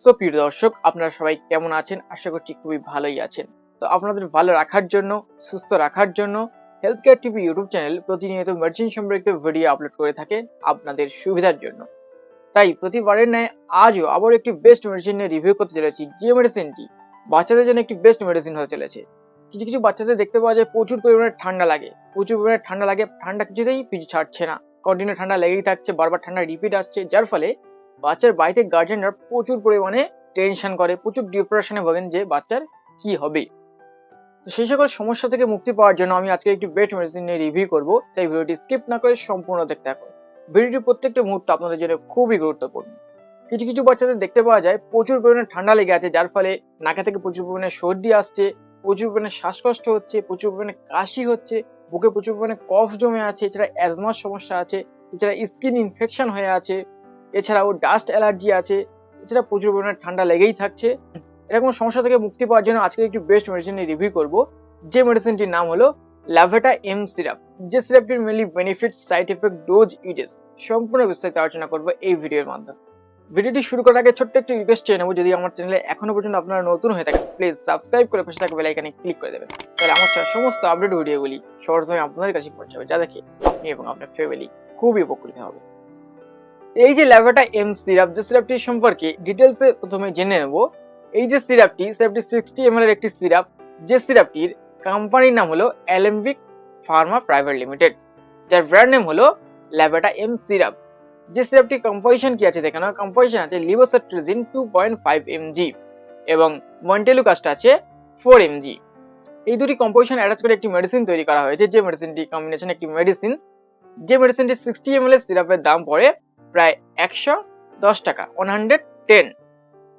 So প্রিয় দর্শক, আপনারা সবাই কেমন আছেন? আশা করছি খুবই ভালোই আছেন। তো আপনাদের ভালো রাখার জন্য, সুস্থ রাখার জন্য health care TV YouTube channel প্রতিনিয়ত মেডিসিন সম্পর্কিত ভিডিও আপলোড করে থাকে আপনাদের সুবিধার জন্য। তাই প্রতিবারের ন্যায় আজও আবার একটি বেস্ট মেডিসিন নিয়ে রিভিউ করতে চলেছি, যে মেডিসিনটি বাচ্চাদের জন্য একটি বেস্ট মেডিসিন হতে চলেছে। কিছু কিছু বাচ্চাদের দেখতে পাওয়া যায় প্রচুর পরিমাণে ঠান্ডা লাগে, ঠান্ডা কিছুতেই পিছু ছাড়ছে না, কন্টিনিউ ঠান্ডা লেগেই থাকছে, বারবার ঠান্ডা রিপিট আসছে, যার ফলে বাচ্চার বাড়িতে গার্জেনরা প্রচুর পরিমাণে টেনশন করে, প্রচুর ডিপ্রেশনে ভোগেন যে বাচ্চার কি হবে। তো সেই সকল সমস্যা থেকে মুক্তি পাওয়ার জন্য আমি আজকে একটি বেস্ট মেডিসিন নিয়ে রিভিউ করবো, তাই ভিডিওটি স্কিপ না করে সম্পূর্ণ দেখতে থাকুন। ভিডিওটির প্রত্যেকটা মুহূর্ত আপনাদের জন্য খুবই গুরুত্বপূর্ণ। কিছু কিছু বাচ্চাদের দেখতে পাওয়া যায় প্রচুর পরিমাণে ঠান্ডা লেগে আছে, যার ফলে নাকে থেকে প্রচুর পরিমাণে সর্দি আসছে, প্রচুর পরিমাণে শ্বাসকষ্ট হচ্ছে, প্রচুর পরিমাণে কাশি হচ্ছে, বুকে প্রচুর পরিমাণে কফ জমে আছে, এছাড়া অ্যাজমার সমস্যা আছে, এছাড়া স্কিন ইনফেকশন হয়ে আছে, এছাড়াও ডাস্ট অ্যালার্জি আছে, এছাড়া প্রচুর পরিমাণে ঠান্ডা লেগেই থাকছে। এরকম সমস্যা থেকে মুক্তি পাওয়ার জন্য আজকে একটি বেস্ট মেডিসিন নিয়ে রিভিউ করব, যে মেডিসিনটির নাম হলো ল্যাভেটা এম সিরাপ। যে সিরাপটির mainly benefit, side effect, dose, uses সম্পূর্ণ বিস্তারিত আলোচনা করবো এই ভিডিওর মাধ্যমে। ভিডিওটি শুরু করার আগে ছোট্ট একটি রিকোয়েস্ট চেয়ে নেবো, যদি আমার চ্যানেলে এখনো পর্যন্ত আপনারা নতুন হয়ে থাকেন প্লিজ সাবস্ক্রাইব করে পাশে থাকা বেল আইকনে ক্লিক করে দেবেন, তাহলে আমার সমস্ত আপডেট ভিডিওগুলি সবার সময় আপনাদের কাছে পৌঁছাবে, যা দেখে আপনি এবং আপনার ফ্যামিলি খুবই উপকৃত হবে। এই যে ল্যাভেটা এম সিরাপ, যে সিরাপটি সম্পর্কে ডিটেলসে প্রথমে জেনে নেব। এই যে সিরাপটি 60 ml এর একটি সিরাপ, যে সিরাপটির কোম্পানির নাম হলো অ্যালেম্বিক ফার্মা প্রাইভেট লিমিটেড, যার ব্র্যান্ড নেম হলো ল্যাভেটা এম সিরাপ। যে সিরাপটির কম্পোজিশন কি আছে দেখানো, কম্পোজিশন আছে লিভোসেট্রিজিন 2.5 mg এবং মন্টেলুকাস্ট আছে 4 mg। এই দুটি কম্পোজিশন অ্যাটাচ করে একটি মেডিসিন তৈরি করা হয়েছে, যে মেডিসিনটি কম্বিনেশন একটি মেডিসিন, যে মেডিসিনটি 60 ml এর সিরাপের দাম পড়ে প্রায় 110 টাকা, 110।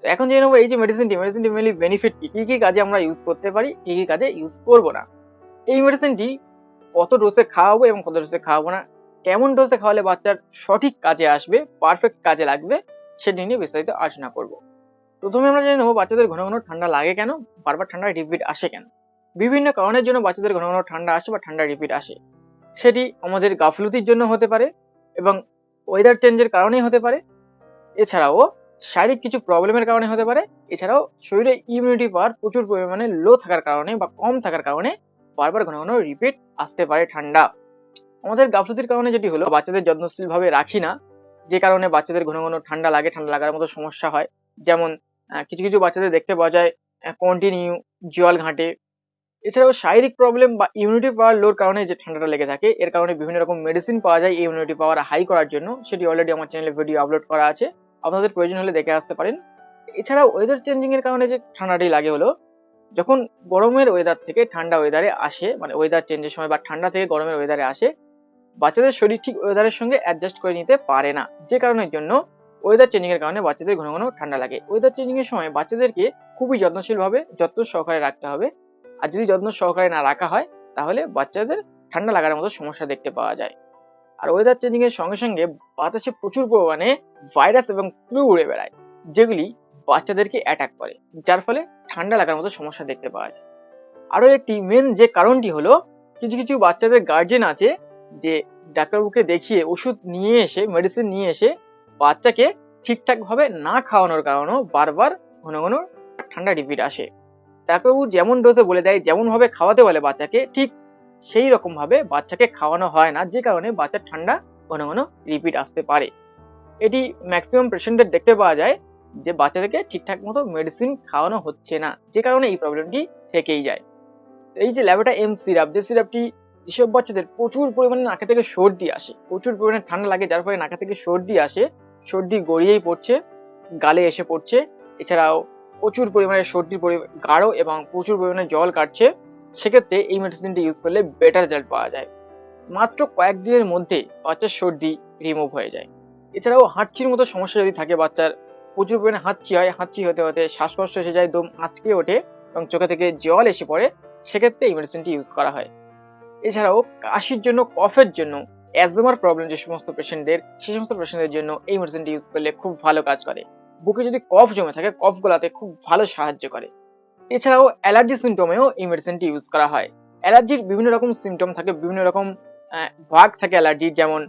তো এখন জেনে নেবো এই যে মেডিসিনটি মেনলি বেনিফিট কি কি কাজে আমরা ইউজ করতে পারি, কি কি কাজে ইউজ করব না। এই মেডিসিনটি কত ডোজে খাওয়াবো এবং কত ডোজে খাওয়াবো না, কেমন ডোজে খাওয়ালে বাচ্চার সঠিক কাজে আসবে, পারফেক্ট কাজে লাগবে, সেটি নিয়ে বিস্তারিত আলোচনা করব। প্রথমে আমরা জেনে নেবো বাচ্চাদের ঘন ঘন ঠান্ডা লাগে কেন, বারবার ঠান্ডা রিপিট আসে কেন। বিভিন্ন কারণের জন্য বাচ্চাদের ঘন ঘন ঠান্ডা আসে বা ঠান্ডা রিপিট আসে। সেটি আমাদের গাফলতির জন্য হতে পারে এবং ওয়েদার চেঞ্জের কারণেই হতে পারে, এছাড়াও শারীরিক কিছু প্রবলেমের কারণে হতে পারে, এছাড়াও শরীরে ইমিউনিটি পাওয়ার প্রচুর পরিমাণে লো থাকার কারণে বা কম থাকার কারণে বারবার ঘন ঘন রিপিট আসতে পারে ঠান্ডা। আমাদের গাফলতির কারণে যেটি হলো বাচ্চাদের যত্নশীল ভাবে রাখি না, যে কারণে বাচ্চাদের ঘন ঘন ঠান্ডা লাগে, ঠান্ডা লাগার মতো সমস্যা হয়। যেমন কিছু কিছু বাচ্চাদের দেখতে পাওয়া যায় কন্টিনিউ জল ঘাঁটে। এছাড়াও শারীরিক প্রবলেম বা ইমিউনিটি পাওয়ার লোর কারণে যে ঠান্ডাটা লেগে থাকে, এর কারণে বিভিন্ন রকম মেডিসিন পাওয়া যায় ইমিউনিটি পাওয়ার হাই করার জন্য, সেটি অলরেডি আমার চ্যানেলে ভিডিও আপলোড করা আছে, আপনাদের প্রয়োজন হলে দেখে আসতে পারেন। এছাড়াও ওয়েদার চেঞ্জিং এর কারণে যে ঠান্ডাটি লাগে হলো, যখন গরমের ওয়েদার থেকে ঠান্ডা ওয়েদারে আসে, মানে ওয়েদার চেঞ্জের সময় বা ঠান্ডা থেকে গরমের ওয়েদারে আসে, বাচ্চাদের শরীর ঠিক ওয়েদারের সঙ্গে অ্যাডজাস্ট করে নিতে পারে না, যে কারণের জন্য ওয়েদার চেঞ্জিং এর কারণে বাচ্চাদের ঘন ঘন ঠান্ডা লাগে। ওয়েদার চেঞ্জিং এর সময় বাচ্চাদেরকে খুবই যত্নশীল ভাবে, যত্ন সহকারে রাখতে হবে। আর যদি যত্ন সহকারে না রাখা হয়, তাহলে বাচ্চাদের ঠান্ডা লাগার মতো সমস্যা দেখতে পাওয়া যায়। আর ওয়েদার চেঞ্জিং এর সঙ্গে সঙ্গে বাতাসে প্রচুর পরিমাণে ভাইরাস এবং ফ্লু উড়ে বেড়ায়, যেগুলি বাচ্চাদেরকে অ্যাটাক করে, যার ফলে ঠান্ডা লাগার মতো সমস্যা দেখতে পাওয়া যায়। আরো একটি মেন যে কারণটি হলো, কিছু কিছু বাচ্চাদের গার্জেন আছে যে ডাক্তারবাবুকে দেখিয়ে ওষুধ নিয়ে এসে, মেডিসিন নিয়ে এসে বাচ্চাকে ঠিকঠাক ভাবে না খাওয়ানোর কারণেও বারবার ঘন ঘন ঠান্ডা রিপিট আসে। ডাক্তারবাবু যেমন ডোজে বলে দেয়, যেমন ভাবে খাওয়াতে বলে বাচ্চাকে, ঠিক সেই রকম ভাবে বাচ্চাকে খাওয়ানো হয় না, যে কারণে বাচ্চার ঠান্ডা ঘন ঘন রিপিট আসতে পারে। এটি ম্যাক্সিমাম পেশেন্টদের দেখতে পাওয়া যায় যে বাচ্চাদেরকে ঠিকঠাক মতো মেডিসিন খাওয়ানো হচ্ছে না, যে কারণে এই প্রবলেমটি থেকেই যায়। এই যে ল্যাভেটা এম সিরাপ, যে সিরাপটি যেসব বাচ্চাদের প্রচুর পরিমাণে নাকে থেকে সর্দি আসে, প্রচুর পরিমাণে ঠান্ডা লাগে, যার ফলে নাকে থেকে সর্দি আসে, সর্দি গড়িয়েই পড়ছে, গালে এসে পড়ছে, এছাড়াও প্রচুর পরিমাণে সর্দির গাঢ় এবং প্রচুর পরিমাণে জল কাটছে, সেক্ষেত্রে এই মেডিসিনটি ইউজ করলে বেটার রেজাল্ট পাওয়া যায়। মাত্র কয়েকদিনের মধ্যে বাচ্চার সর্দি রিমুভ হয়ে যায়। এছাড়াও হাঁচির মতো সমস্যা যদি থাকে, বাচ্চার প্রচুর পরিমাণে হাঁচি হয়, হাঁচি হতে হতে শ্বাসকষ্ট এসে যায়, দম আঁচকে ওঠে এবং চোখে থেকে জল এসে পড়ে, সেক্ষেত্রে এই মেডিসিনটি ইউজ করা হয়। এছাড়াও কাশির জন্য, কফের জন্য, অ্যাজমার প্রবলেম যে সমস্ত পেশেন্টদের, সেই সমস্ত পেশেন্টদের জন্য এই মেডিসিনটি ইউজ করলে খুব ভালো কাজ করে। বুকে যদি কফ জমে থাকে, কফ গলাতে খুব ভালো সাহায্য করে। এছাড়াও অ্যালার্জি সিমটমেও এই মেডিসিনটি ইউজ করা হয়। অ্যালার্জির বিভিন্ন রকম সিমটম থাকে, বিভিন্ন রকম ভাগ থাকে অ্যালার্জির, যেমন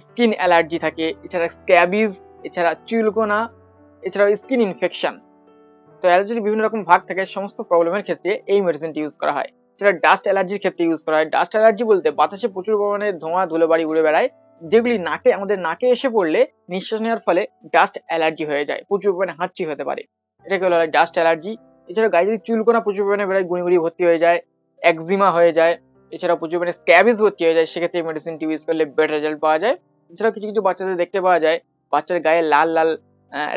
স্কিন অ্যালার্জি থাকে, এছাড়া স্ক্যাবিজ, এছাড়া চুলকোনা, এছাড়াও স্কিন ইনফেকশন। তো অ্যালার্জির বিভিন্ন রকম ভাগ থাকে, সমস্ত প্রবলেমের ক্ষেত্রে এই মেডিসিনটি ইউজ করা হয়। সেটা ডাস্ট অ্যালার্জির ক্ষেত্রে ইউজ করা হয়। ডাস্ট অ্যালার্জি বলতে বাতাসে প্রচুর পরিমাণে ধোঁয়া ধুলোবালি উড়ে বেড়ায়, যেগুলি আমাদের নাকে এসে পড়লে নিঃশ্বাস নেওয়ার ফলে ডাস্ট অ্যালার্জি হয়ে যায়, প্রচুর পরিমাণে হাঁচি হতে পারে, এটাকে বলা হয় ডাস্ট অ্যালার্জি। এছাড়াও গায়ে যদি চুলকোনা প্রচুর পরিমাণে বেড়ায়, গুঁড়ি ভর্তি হয়ে যায়, একজিমা হয়ে যায়, এছাড়াও প্রচুর পরিমাণে স্ক্যাবিজ ভর্তি হয়ে যায়, সেক্ষেত্রে এই মেডিসিনটি ইউজ করলে বেটার রেজাল্ট পাওয়া যায়। এছাড়াও কিছু কিছু বাচ্চাদের দেখতে পাওয়া যায় বাচ্চার গায়ে লাল লাল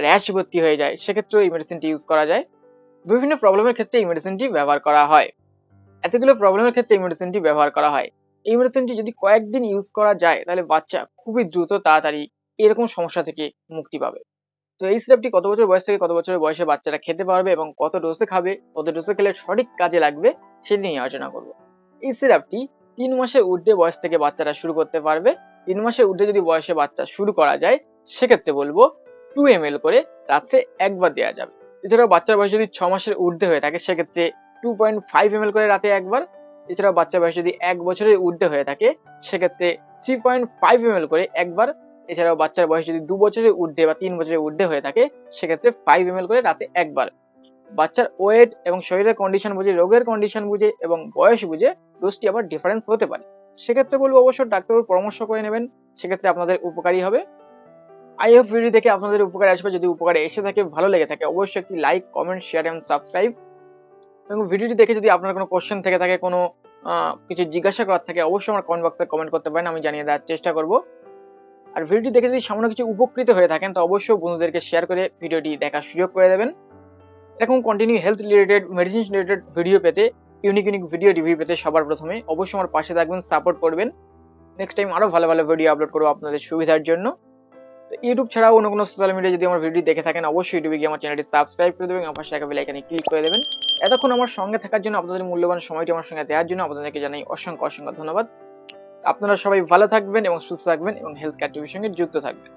র্যাশ ভর্তি হয়ে যায়, সেক্ষেত্রেও এই মেডিসিনটি ইউজ করা যায়। বিভিন্ন প্রবলেমের ক্ষেত্রে এই মেডিসিনটি ব্যবহার করা হয়। এতগুলো প্রবলেমের ক্ষেত্রে এই মেডিসিনটি ব্যবহার করা হয়। এই মেডিসিনটি যদি কয়েকদিন ইউজ করা যায় তাহলে বাচ্চা খুবই দ্রুত তাড়াতাড়ি এরকম সমস্যা থেকে মুক্তি পাবে। তো এই সিরাপটি কত বছর বয়স থেকে কত বছরের বয়সে বাচ্চারা খেতে পারবে এবং কত ডোজে খাবে, কত ডোজে খেলে সঠিক কাজে লাগবে সেটি নিয়ে আলোচনা করব। এই সিরাপটি 3 মাসের ঊর্ধ্বে বয়স থেকে বাচ্চারা শুরু করতে পারবে। 3 মাসের ঊর্ধ্বে যদি বয়সে বাচ্চা শুরু করা যায় সেক্ষেত্রে বলবো 2 ml করে রাত্রে একবার দেওয়া যাবে। এছাড়াও বাচ্চার বয়স যদি 6 মাসের ঊর্ধ্বে হয়ে থাকে সেক্ষেত্রে 2.5 ml করে রাতে একবার। এছাড়াও বাচ্চার বয়স যদি 1 বছরের ঊর্ধ্বে হয়ে থাকে সেক্ষেত্রে 3.5 ml করে একবার। এছাড়াও বাচ্চার বয়স যদি 2 বছরের ঊর্ধ্বে বা 3 বছরের ঊর্ধ্বে হয়ে থাকে সেক্ষেত্রে 5 ml করে রাতে একবার। বাচ্চার ওয়েট এবং শরীরের কন্ডিশন বুঝে, রোগের কন্ডিশন বুঝে এবং বয়স বুঝে ডোজটি আবার ডিফারেন্স হতে পারে। সেক্ষেত্রে বলবো অবশ্যই ডাক্তারের পরামর্শ করে নেবেন, সেক্ষেত্রে আপনাদের উপকারী হবে। আই হোপ ভিডিও দেখে আপনাদের উপকারে আসবে। যদি উপকারে এসে থাকে, ভালো লেগে থাকে, অবশ্যই একটি লাইক, কমেন্ট, শেয়ার এবং সাবস্ক্রাইব। এবং ভিডিওটি দেখে যদি আপনার কোনো কোশ্চেন থেকে থাকে, কোনো কিছু জিজ্ঞাসা করার থাকে, অবশ্যই আমার কমেন্ট বক্সে কমেন্ট করতে পারেন, আমি জানিয়ে দেওয়ার চেষ্টা করব। আর ভিডিওটি দেখে যদি সামান্য কিছু উপকৃত হয়ে থাকেন তো অবশ্যই বন্ধুদেরকে শেয়ার করে ভিডিওটি দেখার সুযোগ করে দেবেন। এরকম continue health related, medicine related video পেতে, ইউনিক ভিডিও রিভিউ পেতে সবার প্রথমে অবশ্যই আমার পাশে থাকবেন, সাপোর্ট করবেন। নেক্সট টাইম আরো ভালো ভালো ভিডিও আপলোড করবো আপনাদের সুবিধার জন্য। ইউটিউব ছাড়াও অন্য কোনো সোশ্যাল মিডিয়া যদি আমার ভিডিও দেখে থাকেন অবশ্যই ইউটিউবে গিয়ে আমার চ্যানেলটি সাবস্ক্রাইব করে দেবেন, আমার পাশে থাকা বেল আইকনে ক্লিক করে দেবেন। এতক্ষণ আমার সঙ্গে থাকার জন্য, আপনাদের মূল্যবান সময়টি আমার সঙ্গে দেওয়ার জন্য আপনাদেরকে জানাই অসংখ্য অসংখ্য ধন্যবাদ। আপনারা সবাই ভালো থাকবেন এবং সুস্থ থাকবেন এবং হেলথ কেয়ার টিভির সঙ্গে যুক্ত থাকবেন।